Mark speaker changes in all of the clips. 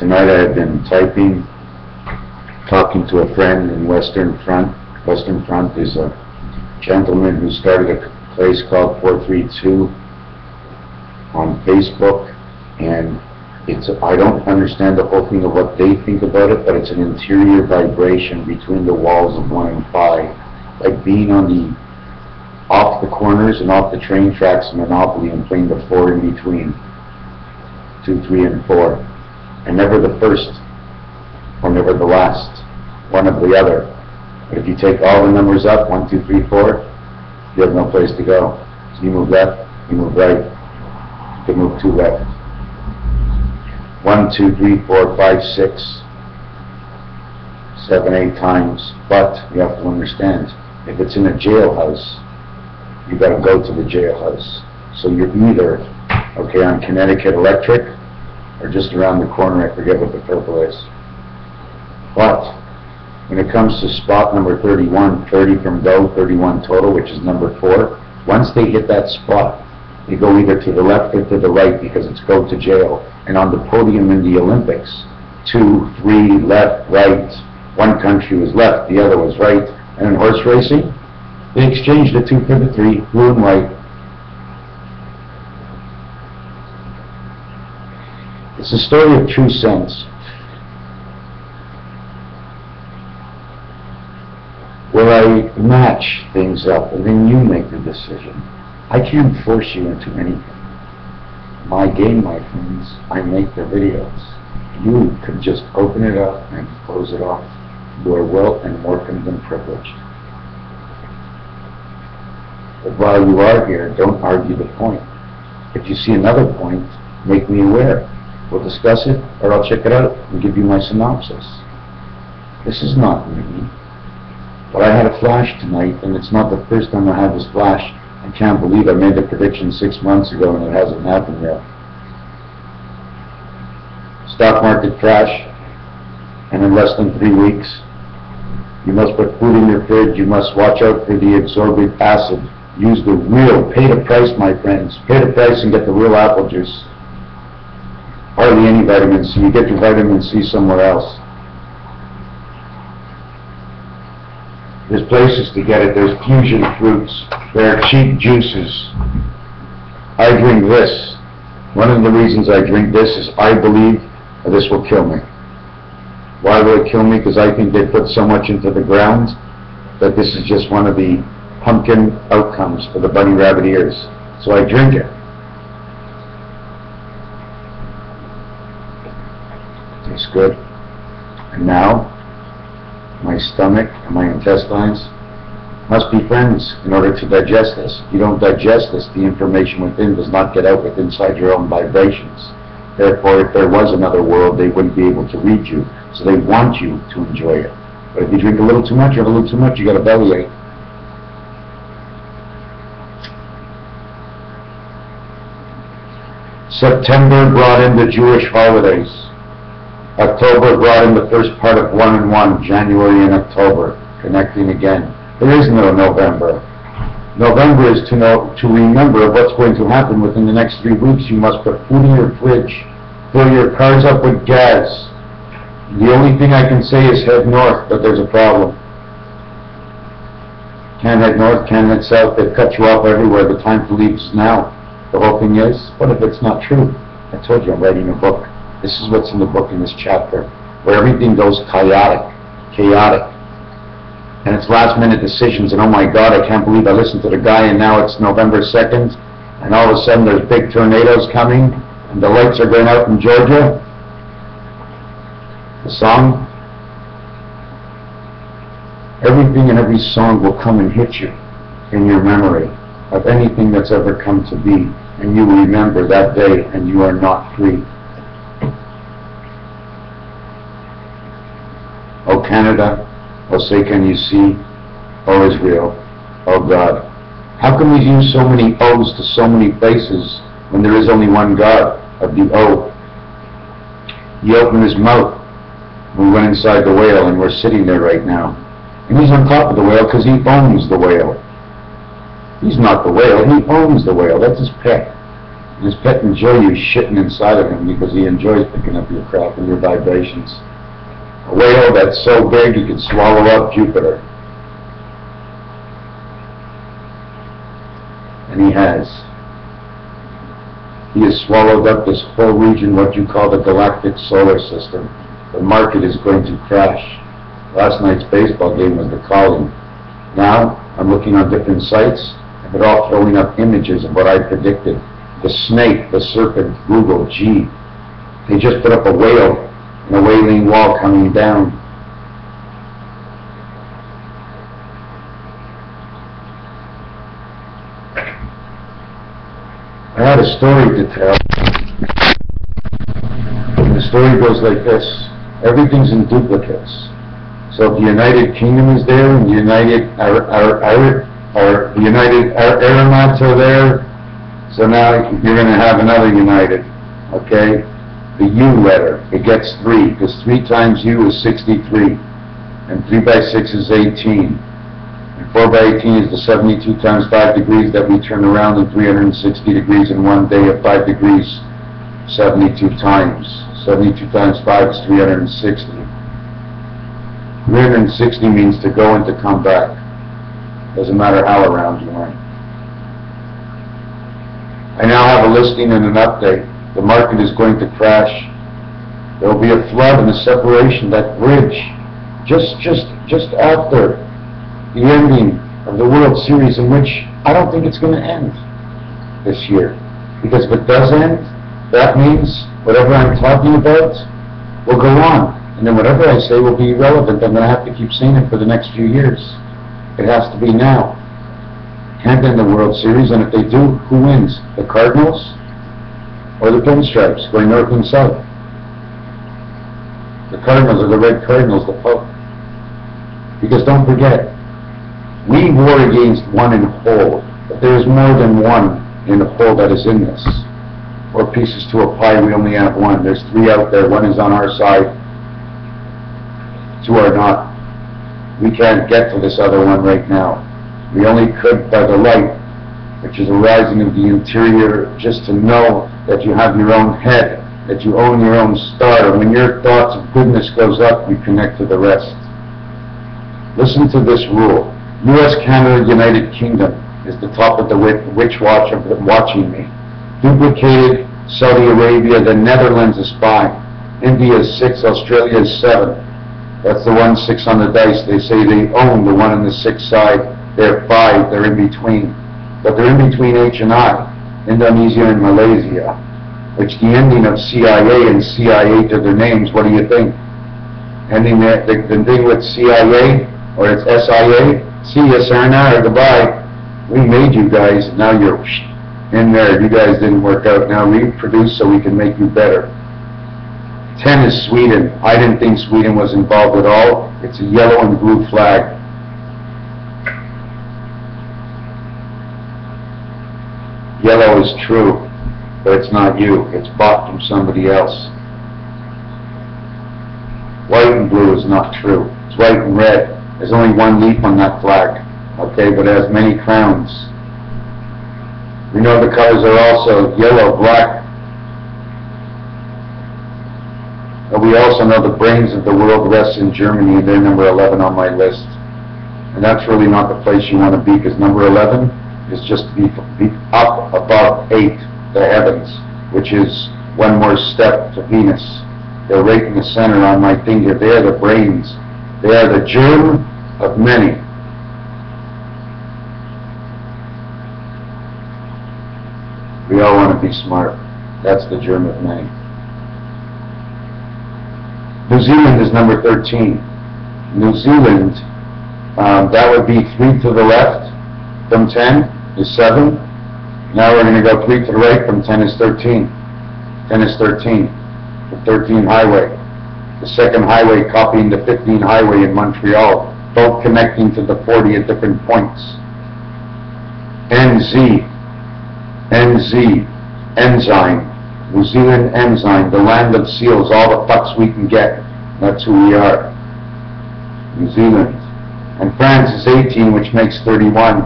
Speaker 1: Tonight I have been typing, talking to a friend in Western Front. Western Front is a gentleman who started a place called 432 on Facebook, and I don't understand the whole thing of what they think about it, but it's an interior vibration between the walls of 1 and 5, like being off the corners and off the train tracks in Monopoly and playing the 4 in between, 2, 3, and 4, and never the first or never the last, one of the other. But if you take all the numbers up, 1, 2, 3, 4, you have no place to go. So you move left, you move right, you can move 2 left. 1, 2, 3, 4, 5, 6, 7, 8 times. But you have to understand, if it's in a jailhouse, you got to go to the jailhouse. So you're either, okay, on Connecticut Electric, or just around the corner, I forget what the purple is. But when it comes to spot number 31, 30 from go, 31 total, which is number 4, once they hit that spot, they go either to the left or to the right, because it's go to jail. And on the podium in the Olympics, 2, 3, left, right, one country was left, the other was right. And in horse racing, they exchanged the 2 for the 3, blue and white. It's a story of true sense, where I match things up and then you make the decision. I can't force you into anything. My game, my friends, I make the videos. You can just open it up and close it off. You are well and more than privileged. But while you are here, don't argue the point. If you see another point, make me aware. We'll discuss it, or I'll check it out and give you my synopsis. This is not me. But I had a flash tonight, and it's not the first time I had this flash. I can't believe I made the prediction 6 months ago and it hasn't happened yet. Stock market crash, and in less than 3 weeks, you must put food in your fridge, you must watch out for the absorbent acid. Use the real, pay the price, my friends. Pay the price and get the real apple juice. Hardly any vitamin C. You get your vitamin C somewhere else. There's places to get it. There's fusion fruits. There are cheap juices. I drink this. One of the reasons I drink this is I believe that this will kill me. Why will it kill me? Because I think they put so much into the ground that this is just one of the pumpkin outcomes for the bunny rabbit ears. So I drink it. Tastes good. And now, my stomach and my intestines must be friends in order to digest this. If you don't digest this, the information within does not get out with inside your own vibrations. Therefore, if there was another world, they wouldn't be able to read you. So they want you to enjoy it. But if you drink a little too much, you have a little too much, you got a bellyache. September brought in the Jewish holidays. October brought in the first part of 1 and 1, January and October, connecting again. There is no November. November is to remember what's going to happen within the next 3 weeks. You must put food in your fridge, fill your cars up with gas. The only thing I can say is head north, but there's a problem. Can't head north, can't head south. They've cut you off everywhere. The time to leave is now. The whole thing is, what if it's not true? I told you I'm writing a book. This is what's in the book in this chapter, where everything goes chaotic. And it's last minute decisions, and oh my God, I can't believe I listened to the guy, and now it's November 2nd, and all of a sudden there's big tornadoes coming, and the lights are going out in Georgia. The song, everything in every song will come and hit you in your memory of anything that's ever come to be, and you will remember that day, and you are not free. Oh Canada, oh say can you see, oh Israel, oh God. How can we use so many O's to so many places when there is only one God of the O? He opened his mouth, we went inside the whale, and we're sitting there right now. And he's on top of the whale because he owns the whale. He's not the whale, he owns the whale, that's his pet. His pet enjoy you shitting inside of him because he enjoys picking up your crap and your vibrations. A whale that's so big he could swallow up Jupiter. And he has. He has swallowed up this whole region, what you call the galactic solar system. The market is going to crash. Last night's baseball game was the calling. Now, I'm looking on different sites, and they're all throwing up images of what I predicted. The snake, the serpent, Google, G. They just put up a whale and a wailing wall coming down. I had a story to tell. The story goes like this. Everything's in duplicates. So if the United Kingdom is there, and the United Aramads are there, so now you're going to have another United, okay? The U letter, it gets 3, because 3 times U is 63, and 3 by 6 is 18, and 4 by 18 is the 72 times 5 degrees that we turn around in 360 degrees in one day at 5 degrees, 72 times. 72 times 5 is 360. 360 means to go and to come back. Doesn't matter how around you went. I now have a listing and an update. The market is going to crash. There will be a flood and a separation. That bridge, just after the ending of the World Series, in which I don't think it's going to end this year. Because if it does end, that means whatever I'm talking about will go on. And then whatever I say will be irrelevant. I'm going to have to keep saying it for the next few years. It has to be now. Can't end the World Series, and if they do, who wins? The Cardinals or the Pinstripes going north and south? The Cardinals are the red Cardinals, the Pope. Because don't forget, we war against one in whole, but there is more than one in the whole that is in this. 4 pieces to a pie, we only have one. There's 3 out there. 1 is on our side. 2 are not. We can't get to this other one right now. We only could by the light, which is a rising of the interior, just to know that you have your own head, that you own your own star. And when your thoughts of goodness goes up, you connect to the rest. Listen to this rule. U.S., Canada, United Kingdom is the top of the witch watch of watching me. Duplicated Saudi Arabia, the Netherlands is 5. India is 6, Australia is 7. That's the 1 6 on the dice. They say they own the 1 on the 6 side. They're 5, they're in between. But they're in between H and I, Indonesia and Malaysia, which the ending of CIA and CIA to their names, what do you think? Ending the thing with CIA, or it's SIA, see you, sayonara, goodbye. We made you guys, now you're in there. You guys didn't work out. Now reproduce so we can make you better. 10 is Sweden. I didn't think Sweden was involved at all. It's a yellow and blue flag. Yellow is true, but it's not you. It's bought from somebody else. White and blue is not true. It's white and red. There's only 1 leaf on that flag, okay, but it has many crowns. We know the colors are also yellow, black, but we also know the brains of the world rests in Germany, and they're number 11 on my list. And that's really not the place you want to be, because number 11 is just to be up above 8, the heavens, which is 1 more step to Venus. They're right in the center on my finger. They are the brains. They are the germ of many. We all want to be smart. That's the germ of many. New Zealand is number 13. New Zealand, that would be 3 to the left from 10 is 7. Now we're going to go 3 to the right from 10 is 13. 10 is 13. The 13 highway. The second highway copying the 15 highway in Montreal, both connecting to the 40 at different points. NZ, enzyme, New Zealand enzyme, the land of seals, all the fucks we can get. That's who we are. New Zealand. And France is 18, which makes 31.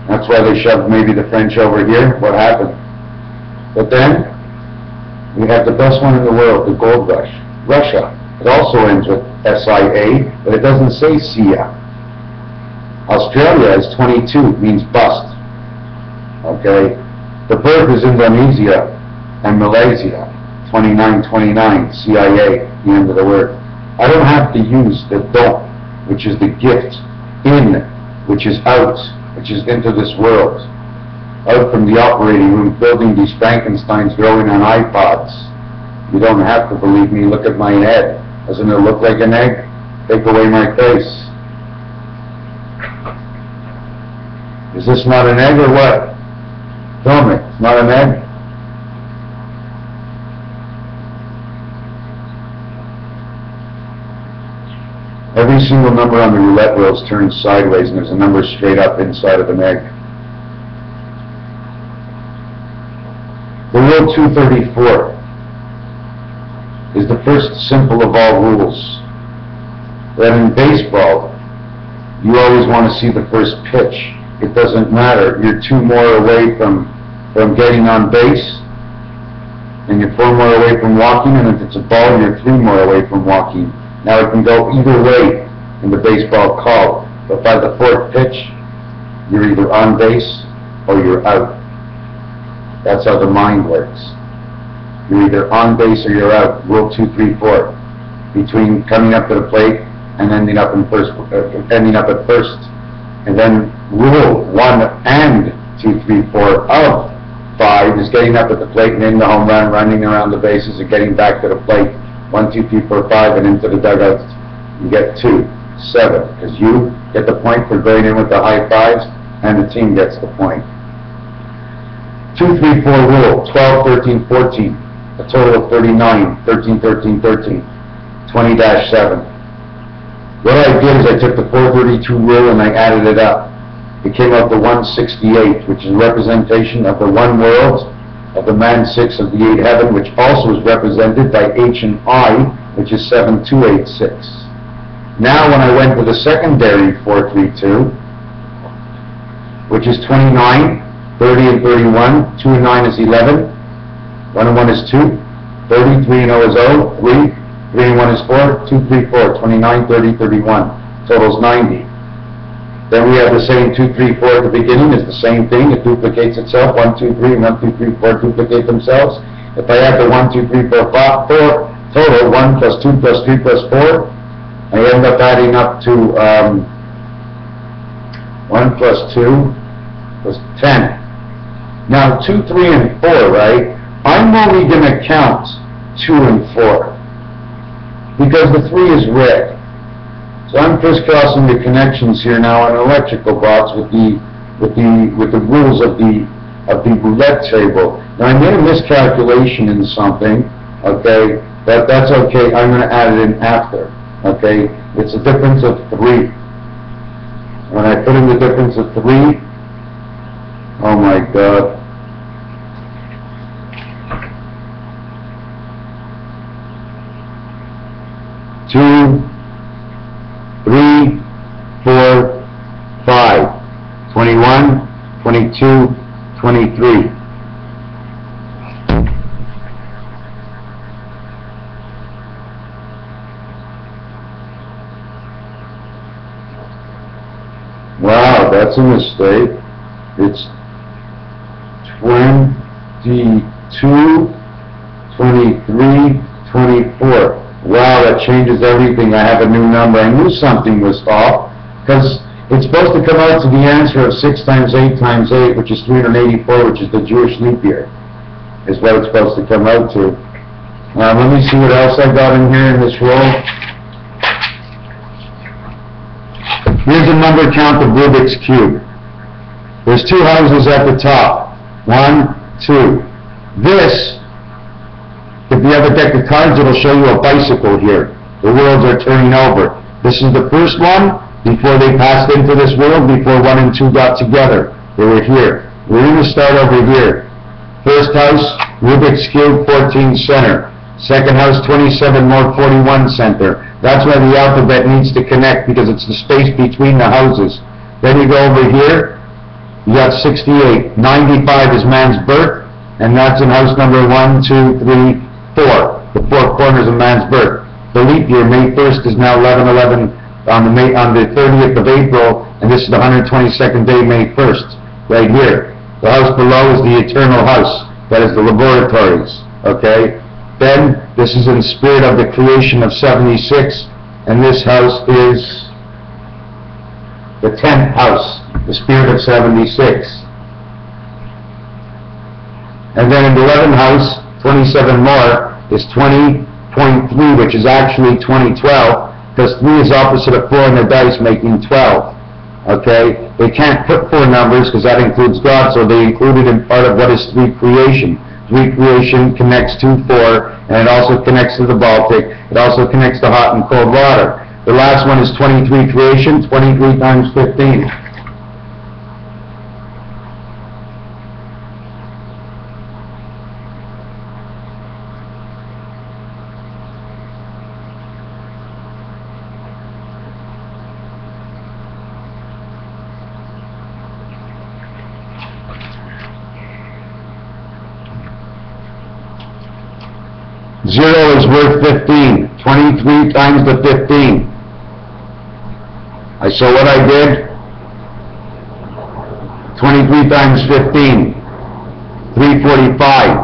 Speaker 1: Now That's why they shoved maybe the French over here. What happened? But then, we have the best one in the world, the gold rush. Russia. It also ends with SIA, but it doesn't say SIA. Australia is 22, means bust. Okay? The birth is Indonesia and Malaysia. 2929, CIA, the end of the word. I don't have to use the don't, which is the gift, in, which is out, which is into this world. Out from the operating room, building these Frankensteins growing on iPods. You don't have to believe me, look at my head. Doesn't it look like an egg? Take away my face. Is this not an egg or what? Tell me, it's not an egg? Every single number on the roulette wheel is turned sideways and there's a number straight up inside of an egg. The rule 234 is the first simple of all rules. That in baseball, you always want to see the first pitch. It doesn't matter. You're 2 more away from getting on base, and you're 4 more away from walking, and if it's a ball, you're 3 more away from walking. Now it can go either way in the baseball call, but by the 4th pitch, you're either on base or you're out. That's how the mind works. You're either on base or you're out. Rule 234. Between coming up to the plate and ending up at first. And then rule 1 and 234 of 5 is getting up at the plate and in the home run, running around the bases and getting back to the plate. 1, 2, 3, 4, 5, and into the dugout. You get 2, 7, because you get the point for going in with the high fives, and the team gets the point. 2, 3, 4 rule, 12, 13, 14, a total of 39, 13, 13, 13, 20-7. What I did is I took the 432 rule and I added it up. It came out to 168, which is a representation of the one world, of the man 6 of the 8 heaven, which also is represented by H and I, which is 7286. Now when I went to the secondary 432, which is 29, 30 and 31, 2 and 9 is 11, 1 and 1 is 2, 30, 3 and 0 is 0, 3, 3 and 1 is 4, 2, 3, 4, 29, 30, 31, totals 90. Then we have the same 2, 3, 4 at the beginning, it's the same thing, it duplicates itself, 1, 2, 3, 1, 2, 3, 4 duplicate themselves. If I add the 1, 2, 3, 4, 5, 4, total, 1 plus 2 plus 3 plus 4, I end up adding up to 1 plus 2 plus 10. Now 2, 3, and 4, right? I'm only going to count 2 and 4, because the 3 is red. So I'm crisscrossing the connections here now on an electrical box with the rules of the roulette table. Now I made a miscalculation in something, okay, but that's okay. I'm going to add it in after, okay. It's a difference of 3. When I put in the difference of 3, oh my God. Two, 3, 4, 5, 21, 22, 23. Wow, that's a mistake. It's 22, 23, 24. Wow, that changes everything. I have a new number. I knew something was off, because it's supposed to come out to the answer of 6 times 8 times 8, which is 384, which is the Jewish leap year, is what it's supposed to come out to. Let me see what else I got in here in this roll. Here's a number count of Rubik's Cube. There's 2 houses at the top. 1, 2. This, if you have a deck of cards, it'll show you a bicycle here. The worlds are turning over. This is the first one before they passed into this world, before 1 and 2 got together. They were here. We're going to start over here. First house, Rubik's Cube, 14 center. Second house, 27 more, 41 center. That's why the alphabet needs to connect, because it's the space between the houses. Then you go over here, You got 68. 95 is man's birth, and that's in house number 1, 2, 3, 4. The 4 corners of man's birth. The leap year, May 1st, is now 11/11 on the 30th of April, and this is the 122nd day, May 1st, right here. The house below is the eternal house. That is the laboratories. Okay. Then this is in spirit of the creation of 76, and this house is the 10th house, the spirit of 76. And then in the 11th house, 27 more, is 20.3, which is actually 2012, because 3 is opposite of 4 in the dice, making 12. Okay? They can't put 4 numbers, because that includes God, so they include it in part of what is 3 creation. 3 creation connects to 4, and it also connects to the Baltic. It also connects to hot and cold water. The last one is 23 creation, 23 times 15. Zero is worth 15. 23 times the 15. So what I did, 23 times 15, 345.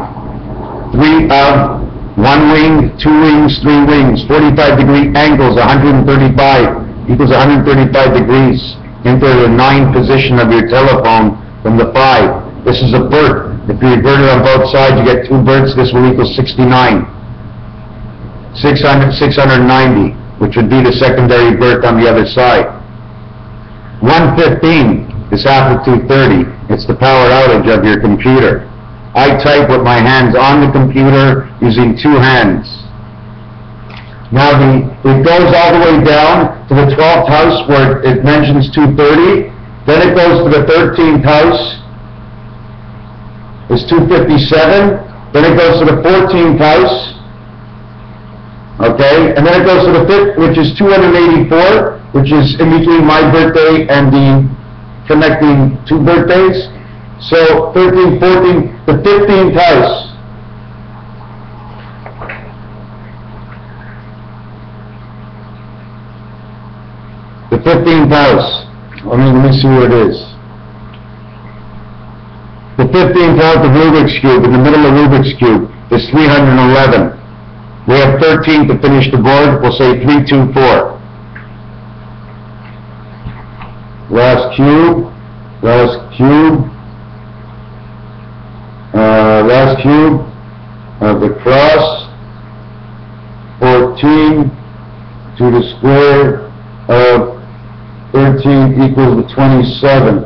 Speaker 1: 3 of 1 wing, 2 wings, 3 wings, 45-degree angles, 135 equals 135 degrees into the 9 position of your telephone from the 5. This is a birth. If you invert it on both sides, you get 2 births. This will equal 69. 690, which would be the secondary birth on the other side. 115 is half of 230. It's the power outage of your computer. I type with my hands on the computer using 2 hands. Now it goes all the way down to the 12th house where it mentions 230. Then it goes to the 13th house. It's 257. Then it goes to the 14th house. Okay, and then it goes to the 5th, which is 284, which is in between my birthday and the connecting 2 birthdays. So 13, 14, the 15th house. The 15th house. Let me see what it is. The 15th house of Rubik's Cube, in the middle of Rubik's Cube, is 311. We have 13 to finish the board. We'll say 3, 2, 4. Last cube. Last cube. Last cube of the cross. 14 to the square of 13 equals the 27.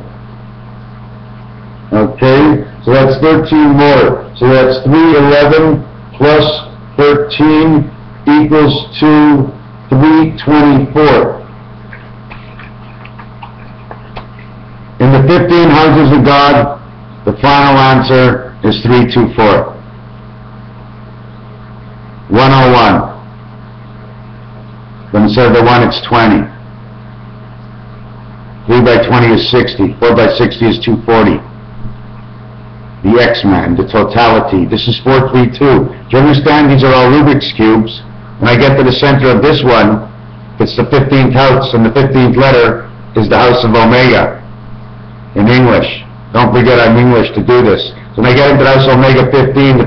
Speaker 1: Okay, so that's 13 more. So that's 311 plus 13 equals to 324. In the 15 houses of God, the final answer is 324. 101. But instead of the 1, it's 20. 3 by 20 is 60. 4 by 60 is 240. The X-Man, the totality. This is 432. Do you understand? These are all Rubik's Cubes. When I get to the center of this one, it's the 15th house, and the 15th letter is the house of Omega in English. Don't forget I'm English to do this. So when I get into the house of Omega 15,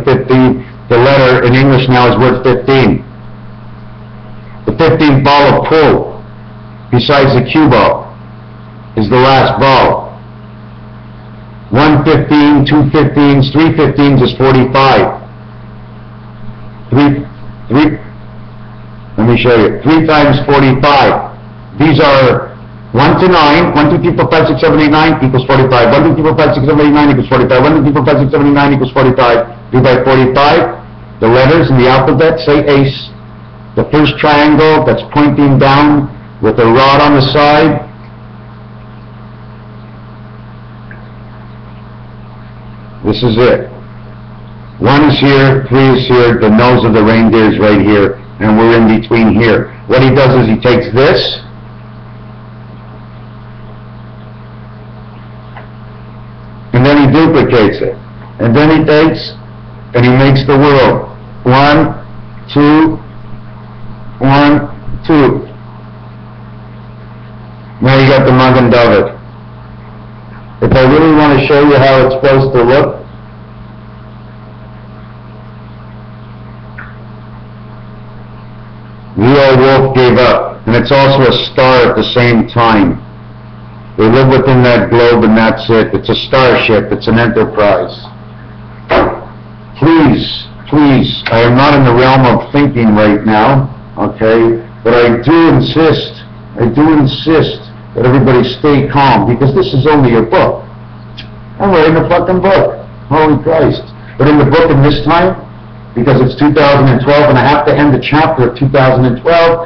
Speaker 1: the letter in English now is worth 15. The 15th ball of pull, besides the cue ball, is the last ball. 115, 2 15s, 3 15s is 45. 3, let me show you. 3 times 45. These are 1 to 9. 1, 2, 3, 4, 5, 6, 7, 8, 9 equals 45. 1, 2, 3, 4, 5, 6, 7, 8, 9 equals 45. 1, 2, 3, 4, 5, 6, 7, 8, 9 equals 45. 3 by 45. The letters in the alphabet say ace. The first triangle that's pointing down with a rod on the side. This is it. 1 is here, 3 is here, the nose of the reindeer is right here, and we're in between here. What he does is he takes this, duplicates it. And then he takes and he makes the world. 1, 2, 1, 2. Now you got the Magen David. If I really want to show you how it's supposed to look, Leo Wolf gave up, and it's also a star at the same time. They live within that globe and that's it. It's a starship, it's an enterprise. Please, please, I am not in the realm of thinking right now, okay? But I do insist that everybody stay calm, because this is only a book. I'm writing a fucking book. Holy Christ. But in the book in this time, because it's 2012 and I have to end the chapter of 2012,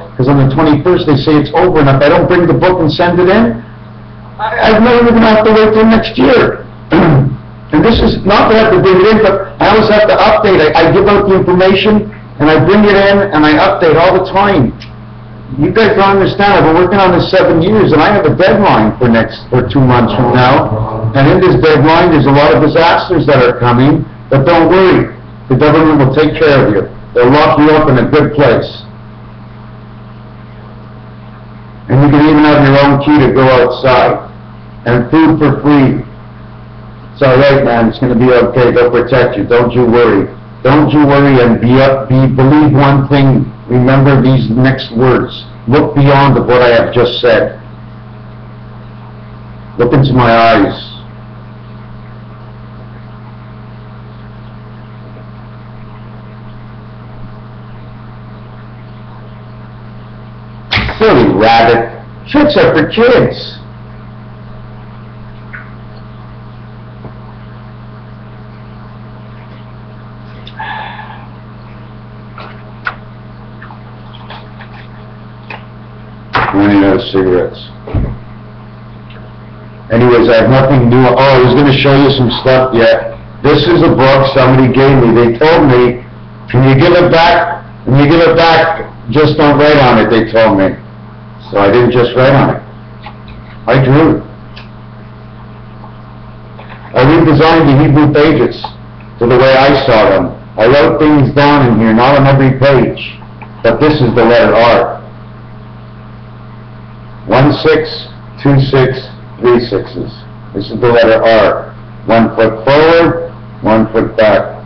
Speaker 1: because on the 21st they say it's over, and if I don't bring the book and send it in, I'm never going to have to wait till next year. And this is not that I have to bring it in, but I always have to update. I give out the information, and I bring it in, and I update all the time. You guys don't understand. I've been working on this 7 years, and I have a deadline for 2 months from now. And in this deadline, there's a lot of disasters that are coming, but don't worry. The government will take care of you. They'll lock you up in a good place. And you can even have your own key to go outside. And food for free. It's all right, man. It's going to be okay. They'll protect you. Don't you worry. Don't you worry, and believe one thing. Remember these next words. Look beyond of what I have just said. Look into my eyes. Silly rabbit. Tricks are for kids. Running out of cigarettes. Anyways, I have nothing new. Oh, I was going to show you some stuff yet. This is a book somebody gave me. They told me, can you give it back? When you give it back, just don't write on it, they told me. So I didn't just write on it. I drew. I redesigned the Hebrew pages to the way I saw them. I wrote things down in here, not on every page. But this is the letter R. 1 6, 2 6, 3 6s. This is the letter R. 1 foot forward, 1 foot back.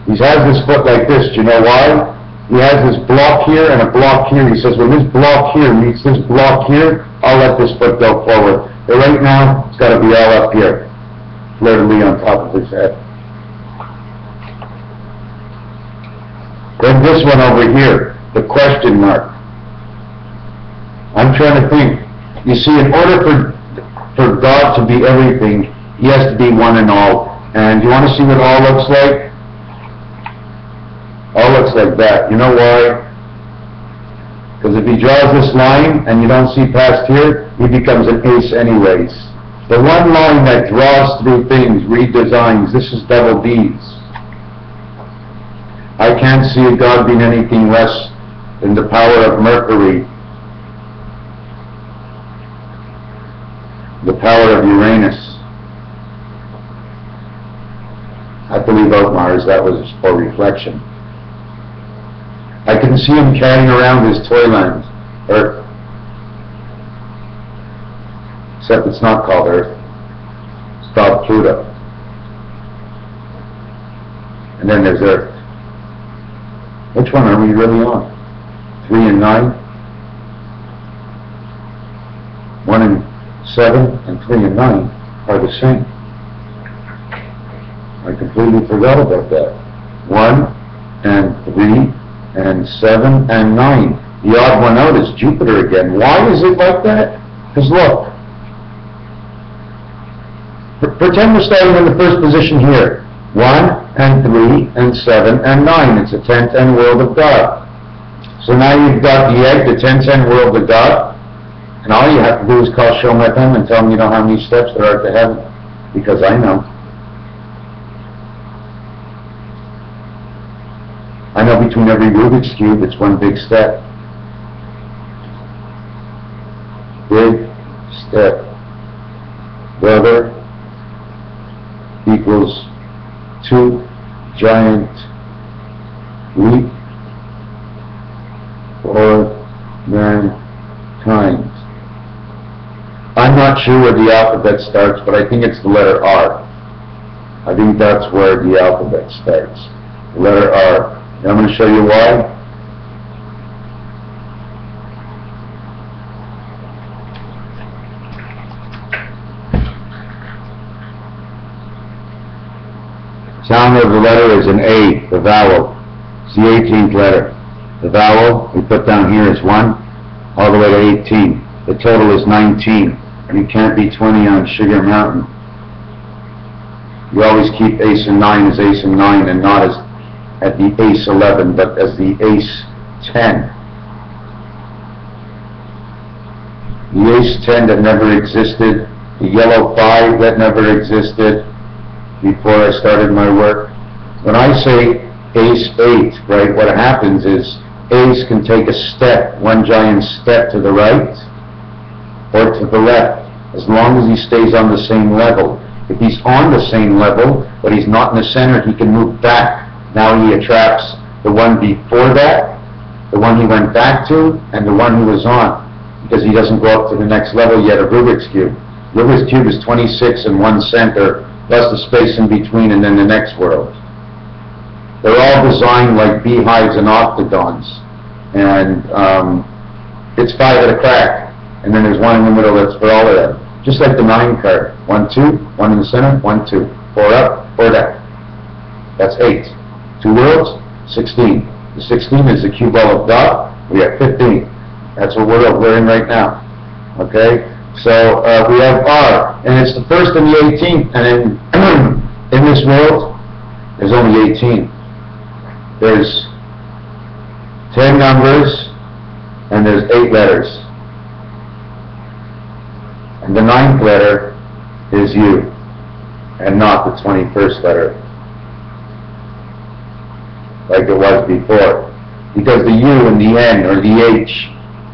Speaker 1: He has his foot like this. Do you know why? He has this block here and a block here. He says, when this block here meets this block here, I'll let this foot go forward. But right now, it's got to be all up here, literally on top of his head. Then this one over here, the question mark. I'm trying to think. You see, in order for God to be everything, He has to be one and all. And you want to see what all looks like? All looks like that. You know why? Because if He draws this line and you don't see past here, He becomes an ace anyways. The one line that draws through things, redesigns, this is double D's. I can't see a God being anything less than the power of Mercury, the power of Uranus. I believe out Mars, that was for reflection. I can see him carrying around his toyland, Earth. Except it's not called Earth. It's called Pluto. And then there's Earth. Which one are we really on? 3 and 9? 1 and 7 and 3 and 9 are the same. I completely forgot about that. 1 and 3 and 7 and 9. The odd one out is Jupiter again. Why is it like that? Because look. Pretend we're starting in the first position here. 1 and 3 and 7 and 9. It's a 10-10 world of God. So now you've got the egg, the 10-10 world of God. And all you have to do is call Shom FM and tell them you know how many steps there are to heaven. Because I know. I know between every Rubik's Cube, it's one big step. Big step. Brother, equals 2 giant leap for mankind. I'm not sure where the alphabet starts, but I think it's the letter R. I think that's where the alphabet starts. The letter R. And I'm going to show you why. Sound of the letter is an A, the vowel. It's the 18th letter. The vowel we put down here is 1, all the way to 18. The total is 19. And you can't be 20 on Sugar Mountain. You always keep ace and 9 as ace and 9 and not as at the ace 11, but as the ace 10. The ace 10 that never existed, the yellow 5 that never existed before I started my work. When I say ace 8, right, what happens is ace can take a step, one giant step to the right or to the left, as long as he stays on the same level. If he's on the same level, but he's not in the center, he can move back. Now he attracts the one before that, the one he went back to, and the one he was on, because he doesn't go up to the next level yet of Rubik's Cube. Rubik's Cube is 26 in one center, plus the space in between, and then the next world. They're all designed like beehives and octagons, and it's 5 at a crack, and then there's one in the middle that's for all of them. Just like the 9 card. 1, 2, 1 in the center, 1, 2. 4 up, 4 down. That's 8. 2 worlds, 16. The 16 is the cue ball of God. We have 15. That's what we're in right now. Okay? So we have R, and it's the first and the 18th, and in this world, there's only 18. There's 10 numbers, and there's 8 letters. And the 9th letter is U, and not the 21st letter, like it was before. Because the U and the N or the H,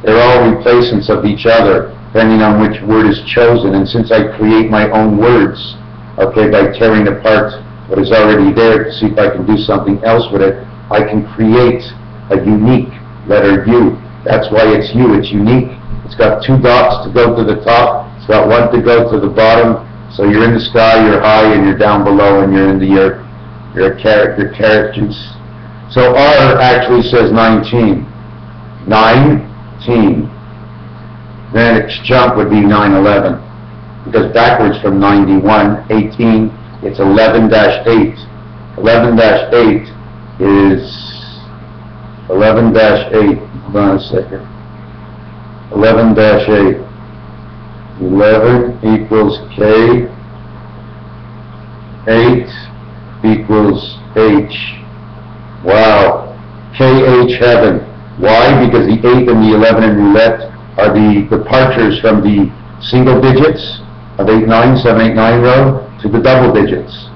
Speaker 1: they're all replacements of each other, depending on which word is chosen. And since I create my own words, okay, by tearing apart what is already there to see if I can do something else with it, I can create a unique letter U. That's why it's U, it's unique. It's got 2 dots to go to the top. It's got 1 to go to the bottom, so you're in the sky, you're high, and you're down below, and you're in the earth. You're a characters. So R actually says 19. 19. Then its jump would be 911, because backwards from 91, 18, it's 11-8. 11-8 is 11-8. Hold on a second. 11-8. 11 equals K, 8 equals H. Wow. KH heaven. Why? Because the 8 and the 11 in roulette are the departures from the single digits of 8, 9, 7, 8, 9 row to the double digits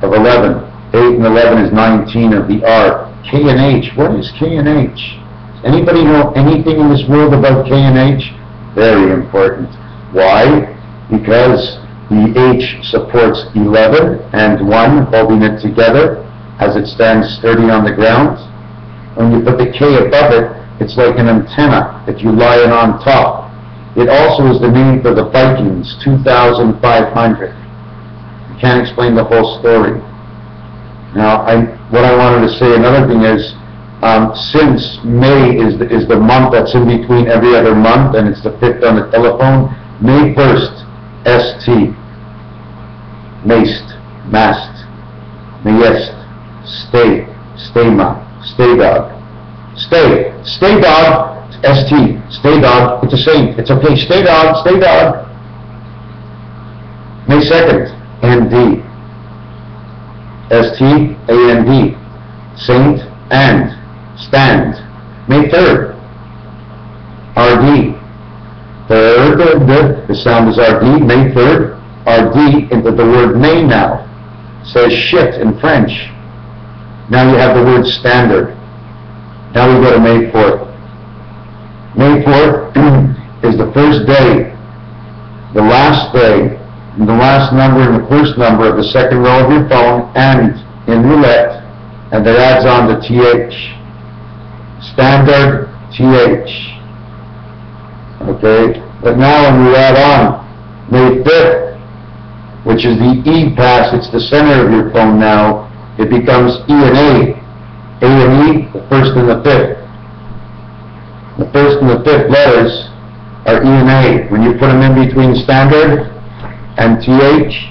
Speaker 1: of 11. 8 and 11 is 19 of the R. K and H. What is K and H? Anybody know anything in this world about K and H? Very important. Why? Because the H supports 11 and 1, holding it together as it stands sturdy on the ground. When you put the K above it, it's like an antenna that you lie it on top. It also is the name for the Vikings, 2,500. You can't explain the whole story. Now, what I wanted to say, another thing is, since May is the month that's in between every other month, and it's the 5th on the telephone, May 1st, ST, maced, mast, mayest, stay, stayma, stay dog, stay dog, ST, stay dog, it's the same, it's okay, stay dog, May 2nd, ND, ST, AND, saint, and, stand, May 3rd, RD, third, the sound is RD, May 3rd, RD into the word May now, says shit in French. Now you have the word standard. Now we go to May 4th. May 4th is the first day, the last day the last number and the first number of the second row of your phone, and in roulette, and that adds on to TH. Standard TH. Okay? But now when we add on May 5th, which is the E pass, it's the center of your phone now, it becomes E and A. A and E, the first and the fifth. The first and the fifth letters are E and A. When you put them in between standard and TH,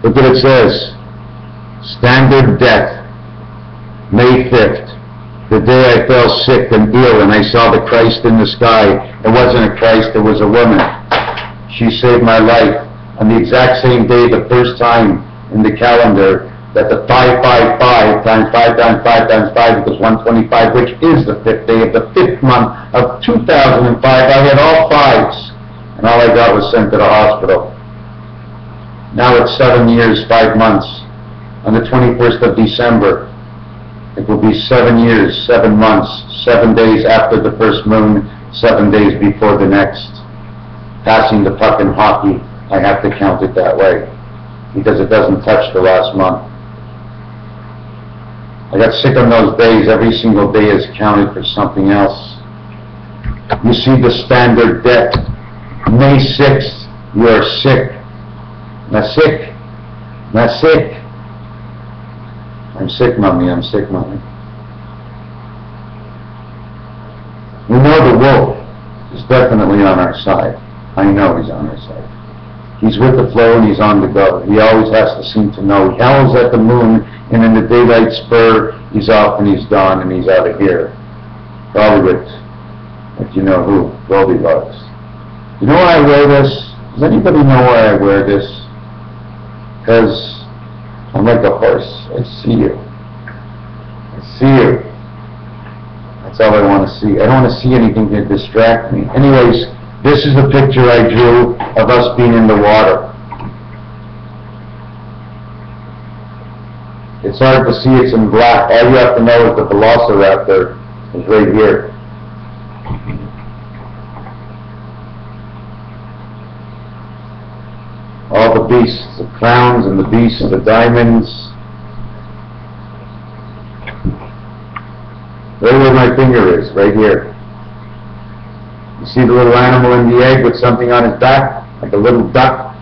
Speaker 1: look what it says. Standard death, May 5th. The day I fell sick and ill and I saw the Christ in the sky. It wasn't a Christ, it was a woman. She saved my life on the exact same day, the first time in the calendar, that the 555 times 5 times 5 times 5 equals 125, which is the 5th day of the 5th month of 2005. I had all 5s, and all I got was sent to the hospital. Now it's 7 years, 5 months. On the 21st of December, it will be 7 years, 7 months, 7 days after the first moon, 7 days before the next. Passing the puck in hockey, I have to count it that way, because it doesn't touch the last month. I got sick on those days. Every single day is counted for something else. You see the standard death. May 6th, you are sick. Not sick. Not sick. I'm sick, Mommy. I'm sick, Mommy. We know the wolf is definitely on our side. I know he's on our side. He's with the flow and he's on the go. He always has to seem to know. He howls at the moon, and in the daylight spur, he's off and he's gone and he's out of here. Probably with, if you know who, Goldilocks. You know why I wear this? Does anybody know why I wear this? Because I'm like a horse. I see you. I see you. That's all I want to see. I don't want to see anything to distract me. Anyways, this is the picture I drew of us being in the water. It's hard to see, it's in black. All you have to know is the velociraptor is right here. All the beasts, the crowns and the beasts, the diamonds. Right where my finger is, right here. You see the little animal in the egg with something on his back, like a little duck?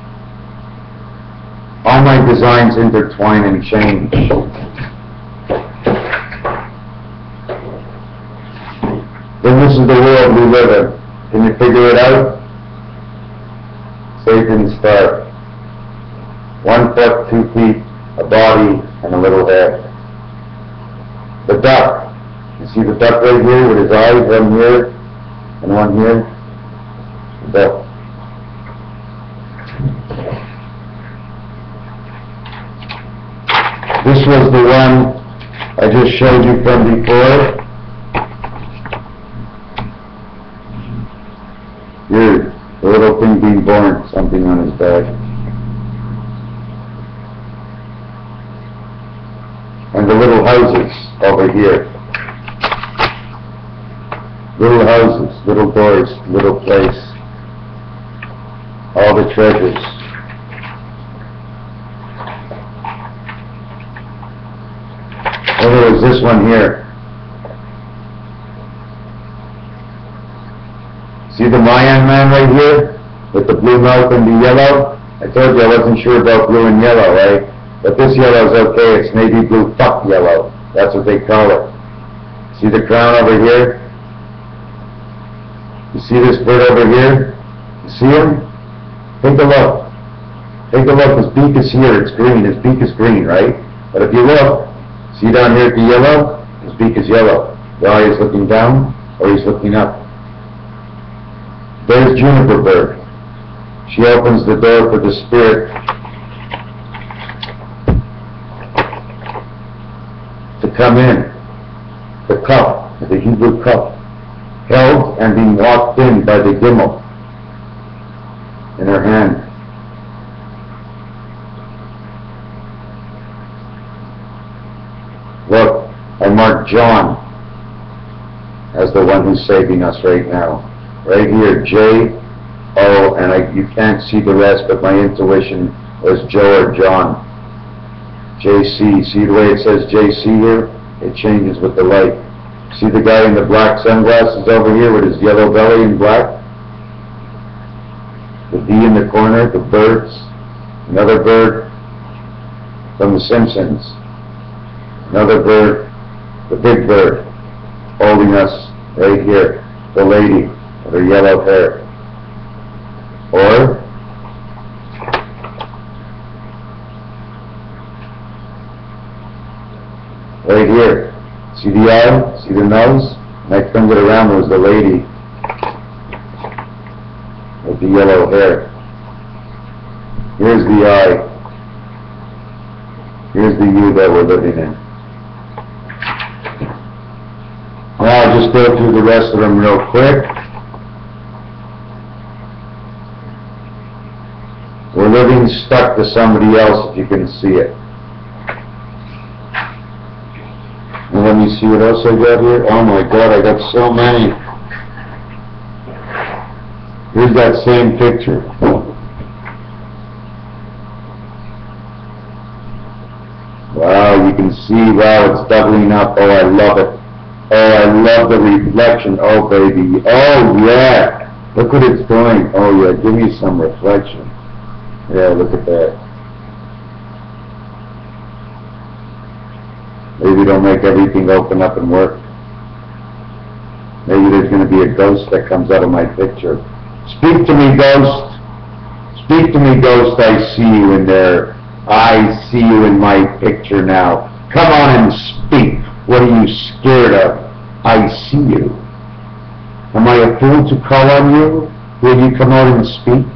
Speaker 1: All my designs intertwine and change. Then this is the world we live in. Can you figure it out? Satan's star. 1 foot, 2 feet, a body, and a little head. The duck. You see the duck right here with his eyes, one here and one here? The duck. This was the one I just showed you from before. Here, the little thing being born, something on his back. And the little houses over here. Little houses, little doors, little place. All the treasures. Oh, there was this one here. See the Mayan man right here? With the blue mouth and the yellow? I told you I wasn't sure about blue and yellow, right? But this yellow is okay. It's navy blue fuck yellow. That's what they call it. See the crown over here? You see this bird over here? You see him? Take a look. Take a look. His beak is here. It's green. His beak is green, right? But if you look, see down here at the yellow? His beak is yellow. The eye is looking down or he's looking up. There's Juniper Bird. She opens the door for the spirit to come in. The cup, the Hebrew cup, held and being walked in by the gimel in her hand. I mark John as the one who's saving us right now. Right here, J-O, and you can't see the rest, but my intuition was Joe or John. J-C, see the way it says J-C here? It changes with the light. See the guy in the black sunglasses over here with his yellow belly and black? The D in the corner, the birds, another bird from The Simpsons, another bird, the big bird, holding us right here, the lady with her yellow hair. Or right here, see the eye, see the nose? And I turned it around, it was the lady with the yellow hair. Here's the eye. Here's the you that we're living in. Now I'll just go through the rest of them real quick. We're living stuck to somebody else, if you can see it. And let me see what else I got here. Oh my God, I got so many. Here's that same picture. Wow, you can see, wow, it's doubling up. Oh, I love it. Oh, I love the reflection. Oh, baby. Oh, yeah. Look what it's doing. Oh, yeah, give me some reflection. Yeah, look at that. Maybe it'll make everything open up and work. Maybe there's going to be a ghost that comes out of my picture. Speak to me, ghost. Speak to me, ghost. I see you in there. I see you in my picture now. Come on and speak. What are you scared of? I see you. Am I a fool to call on you? Will you come out and speak?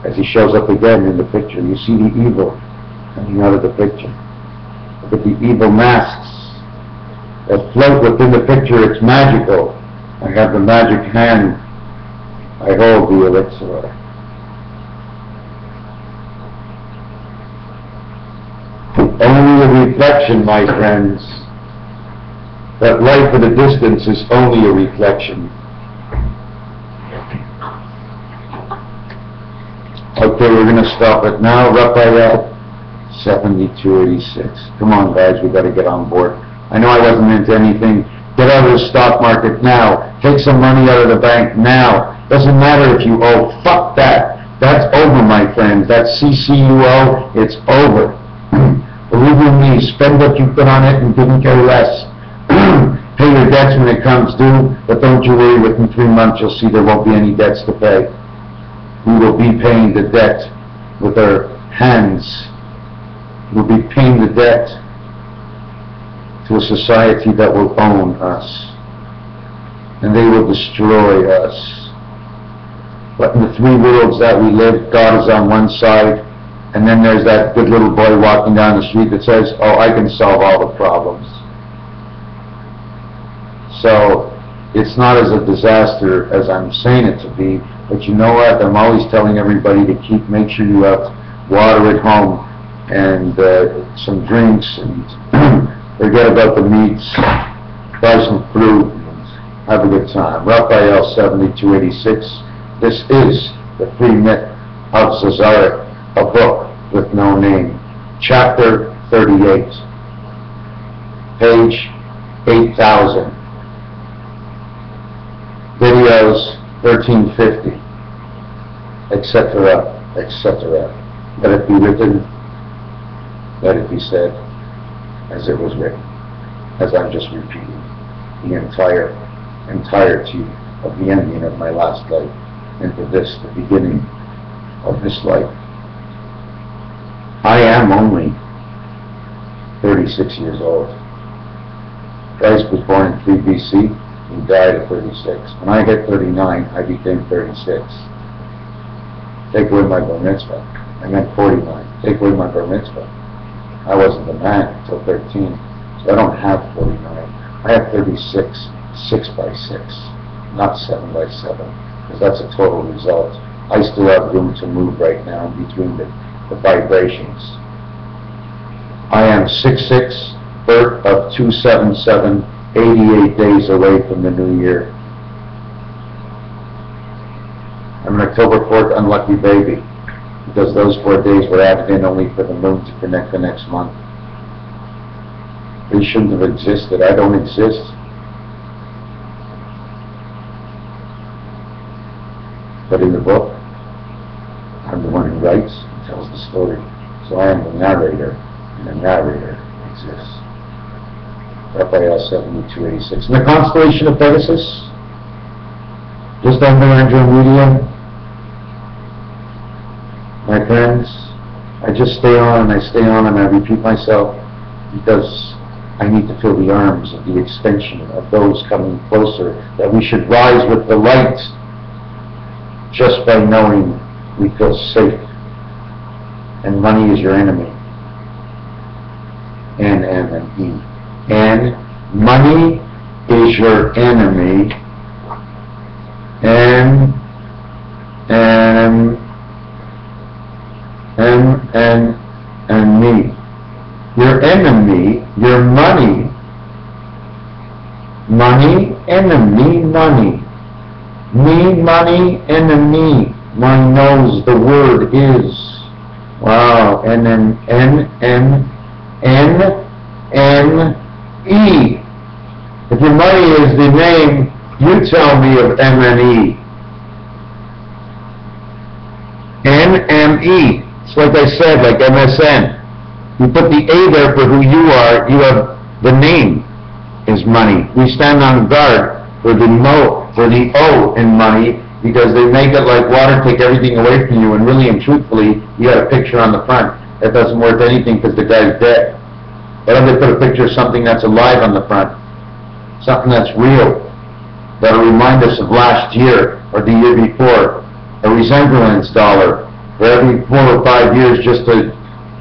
Speaker 1: As he shows up again in the picture, you see the evil coming out of the picture. Look at the evil masks that float within the picture. It's magical. I have the magic hand. I hold the elixir. Only a reflection, my friends. That life at a distance is only a reflection. Okay, we're going to stop it now. Raphael, 7286. Come on, guys, we got to get on board. I know I wasn't into anything. Get out of the stock market now. Take some money out of the bank now. Doesn't matter if you owe. Fuck that. That's over, my friends. That CCUO, it's over. Believe in me, spend what you put on it and couldn't care less. Pay your debts when it comes due, but don't you worry, within 3 months you'll see there won't be any debts to pay. We will be paying the debt with our hands. We'll be paying the debt to a society that will own us. And they will destroy us. But in the 3 worlds that we live, God is on one side, and then there's that good little boy walking down the street that says, oh, I can solve all the problems. So, it's not as a disaster as I'm saying it to be, but you know what? I'm always telling everybody to make sure you have water at home, and some drinks, and forget about the meats, buy some fruit, and have a good time. Raphael 7286. This is The Free Myth of Cesaric, a book with no name. Chapter 38. Page 8000. Videos 1350. Etc., etc. Let it be written, let it be said, as it was written, as I'm just repeating the entirety of the ending of my last life into this, the beginning of this life. I am only 36 years old. Christ was born in 3 BC, he died at 36. When I hit 39, I became 36. Take away my bar mitzvah, I meant 49. Take away my bar mitzvah, I wasn't a man until 13. So I don't have 49. I have 36, 6 by 6, not 7 by 7, because that's a total result. I still have room to move right now in between the vibrations. I am 6'6", birth of 277, 88 days away from the new year. I'm an October 4th unlucky baby, because those 4 days were added in only for the moon to connect the next month. They shouldn't have existed. I don't exist. But in the book, I'm the one who writes and tells the story. So I am the narrator, and the narrator exists. Raphael 7286. In the constellation of Pegasus, just under Andromeda, my friends, I just stay on and I stay on and I repeat myself because I need to feel the arms of the extension of those coming closer, that we should rise with the light just by knowing we feel safe. And money is your enemy. N-M-M-E. And money is your enemy. N-M-M-M-E. Your enemy, your money. Money, enemy, money. Me, money, enemy. One knows the word is. Wow, N-M-N-N-N-E. If your money is the name, you tell me of M-N-E. N-M-E. It's like I said, like MSN. You put the A there for who you are, you have the name is money. We stand on guard for the O in money, because they make it like water, take everything away from you, and really and truthfully, you got a picture on the front that doesn't worth anything because the guy's dead. Why don't they put a picture of something that's alive on the front? Something that's real, that'll remind us of last year or the year before. A resemblance dollar for every 4 or 5 years, just to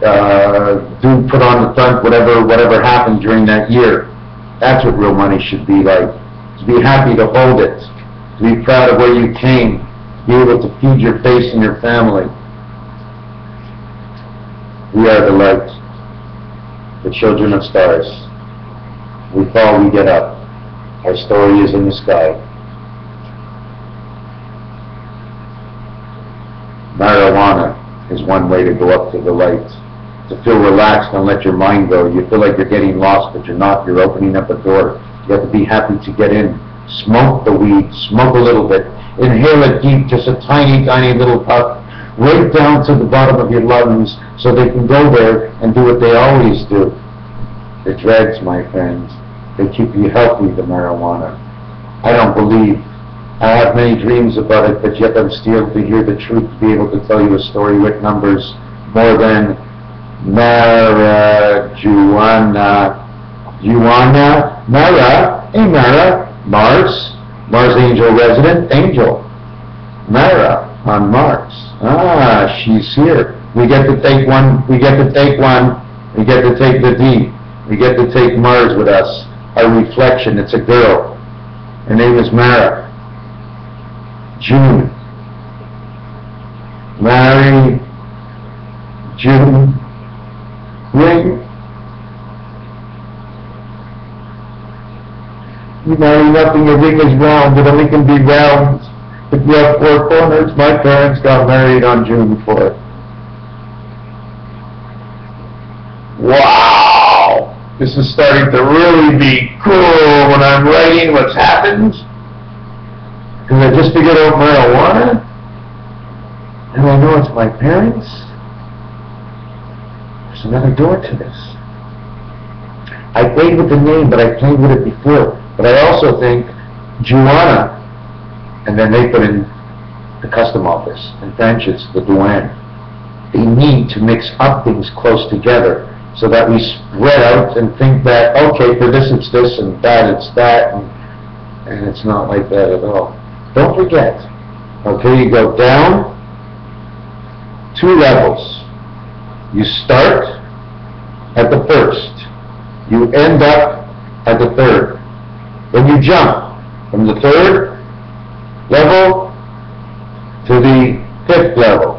Speaker 1: put on the front whatever happened during that year. That's what real money should be like. To be happy to hold it, to be proud of where you came, be able to feed your face and your family. We are the light, the children of stars. We fall, we get up. Our story is in the sky. Marijuana is one way to go up to the light. To feel relaxed and let your mind go. You feel like you're getting lost, but you're not. You're opening up a door. You have to be happy to get in. Smoke the weed. Smoke a little bit. Inhale it deep, just a tiny, tiny little puff, right down to the bottom of your lungs, so they can go there and do what they always do. The dregs, my friends, they keep you healthy, the marijuana. I don't believe. I have many dreams about it, but yet I'm still to hear the truth, to be able to tell you a story with numbers more than marijuana. Mars angel resident, angel. Mara on Mars. Ah, she's here. We get to take one, we get to take the D. We get to take Mars with us. Our reflection, it's a girl. Her name is Mara. June. Mary. June. Ring. You marry nothing, your ring is round, it only can be round. If you have 4 corners, my parents got married on June 4th. Wow! This is starting to really be cool when I'm writing what's happened. Because I just figured out marijuana, and I know it's my parents. There's another door to this. I played with the name, but I played with it before. But I also think Juana, and then they put in the custom office. In French, it's the douane. They need to mix up things close together so that we spread out and think that, okay, for this it's this, and that it's that, and it's not like that at all. Don't forget, okay, you go down 2 levels. You start at the first. You end up at the third. Then you jump from the 3rd level to the 5th level.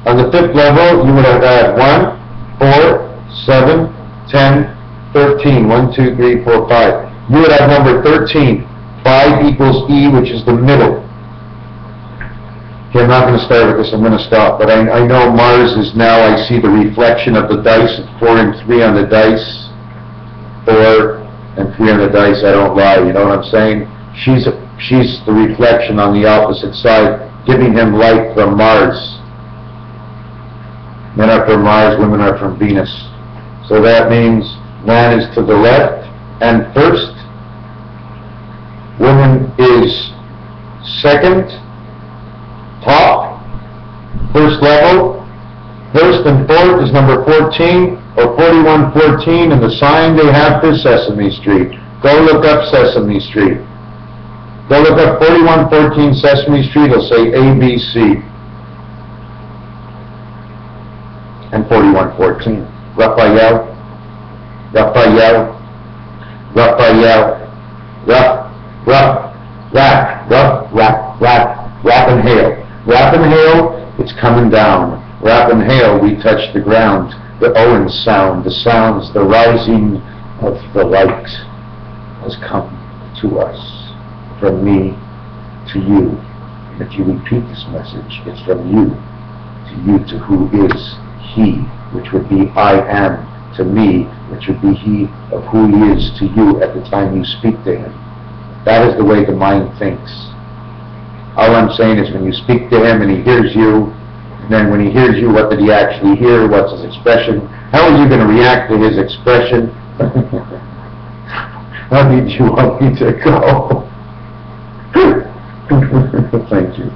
Speaker 1: On the 5th level, you would have had 1, 4, 7, 10, 13. 1, 2, 3, 4, 5. You would have number 13. 5 equals E, which is the middle. Okay, I'm not going to start with this. I'm going to stop. But I know Mars is now, I see the reflection of the dice, 4 and 3 on the dice. 4 and 3 on the dice, I don't lie. You know what I'm saying? She's the reflection on the opposite side, giving him light from Mars. Men are from Mars, women are from Venus. So that means man is to the left and first. Woman is second, top, first level. First and fourth is number 14 or 4114, and the sign they have for Sesame Street. Go look up Sesame Street. Go look up 4114 Sesame Street. It'll say ABC. And 4114. Raphael, Raphael, Raphael, Rap and hail. Rap and hail, it's coming down. Rap and hail, we touch the ground. The Owen sound, the sounds, the rising of the light has come to us, from me to you. And if you repeat this message, it's from you, to who is he, which would be I am to me, which would be he of who he is to you at the time you speak to him. That is the way the mind thinks. All I'm saying is when you speak to him and he hears you, and then when he hears you, what did he actually hear? What's his expression? How are you going to react to his expression? How did you want me to go? Thank you.